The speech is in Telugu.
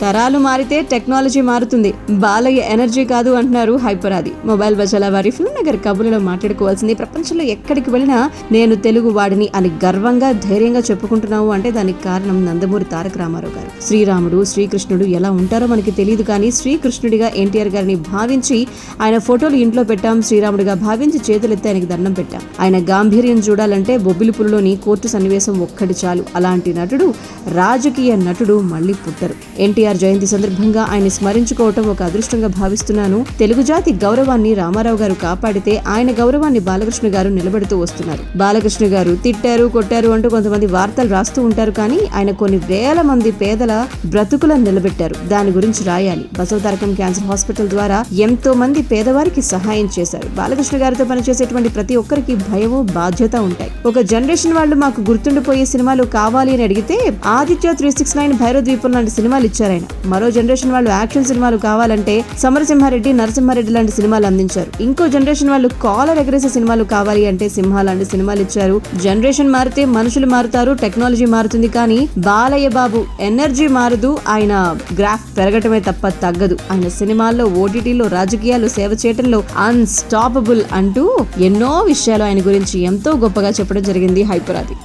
తరాలు మారితే టెక్నాలజీ మారుతుంది, బాలయ్య ఎనర్జీ కాదు అంటున్నారు హైపరాది. మొబైల్ బజాల వారి ఫిల్మ్ నగర్ కబుర్లలో మాట్లాడుకోవాల్సింది. ప్రపంచంలో ఎక్కడికి వెళ్ళినా నేను తెలుగు వాడిని అని గర్వంగా ధైర్యంగా చెప్పుకుంటున్నావు అంటే దానికి కారణం నందమూరి తారక రామారావు గారు. శ్రీరాముడు శ్రీకృష్ణుడు ఎలా ఉంటారో మనకి తెలియదు, కానీ శ్రీకృష్ణుడిగా ఎన్టీఆర్ గారిని భావించి ఆయన ఫోటోలు ఇంట్లో పెట్టాం, శ్రీరాముడిగా భావించి చేతులెత్తి ఆయనకి దండం పెట్టాం. ఆయన గాంభీర్యం చూడాలంటే బొబ్బిలిపుల్లోని కోర్టు సన్నివేశం ఒక్కటి చాలు. అలాంటి నటుడు, రాజకీయ నటుడు మళ్ళీ పుట్టరు. ఎన్టీఆర్ జయంతి సందర్భంగా ఆయన స్మరించుకోవటం ఒక అదృష్టంగా భావిస్తున్నాను. తెలుగు జాతి గౌరవాన్ని రామారావు గారు కాపాడితే ఆయన గౌరవాన్ని బాలకృష్ణ గారు నిలబెడుతూ వస్తున్నారు. బాలకృష్ణ గారు తిట్టారు, కొట్టారు అంటూ కొంతమంది వార్తలు రాస్తూ ఉంటారు, కానీ ఆయన కొన్ని వేల మంది పేదల బ్రతుకులను నిలబెట్టారు. దాని గురించి రాయాలి. బసవతారకం క్యాన్సర్ హాస్పిటల్ ద్వారా ఎంతో మంది పేదవారికి సహాయం చేశారు. బాలకృష్ణ గారితో పనిచేసేటువంటి ప్రతి ఒక్కరికి భయము, బాధ్యత ఉంటాయి. ఒక జనరేషన్ వాళ్ళు మాకు గుర్తుండిపోయే సినిమాలు కావాలి అని అడిగితే ఆదిత్య 369, భైరవద్వీపం లాంటి సినిమాలు ఇచ్చారు ఆయన. మరో జనరేషన్ వాళ్ళు యాక్షన్ సినిమాలు కావాలంటే సమరసింహారెడ్డి, నరసింహారెడ్డి లాంటి సినిమాలు అందించారు. ఇంకో జనరేషన్ వాళ్ళు కాలర్ ఎగరేసే సినిమాలు కావాలి అంటే సింహ లాంటి సినిమాలు ఇచ్చారు. జనరేషన్ మారితే మనుషులు మారుతారు, టెక్నాలజీ మారుతుంది, కానీ బాలయ్య బాబు ఎనర్జీ మారదు. ఆయన గ్రాఫ్ పెరగటమే తప్ప తగ్గదు. ఆయన సినిమాల్లో, ఓటీటీలో, రాజకీయాలు, సేవ చేయటంలో అన్స్టాపబుల్ అంటూ ఎన్నో విషయాలు ఆయన గురించి ఎంతో గొప్పగా చెప్పడం జరిగింది హైపరాది.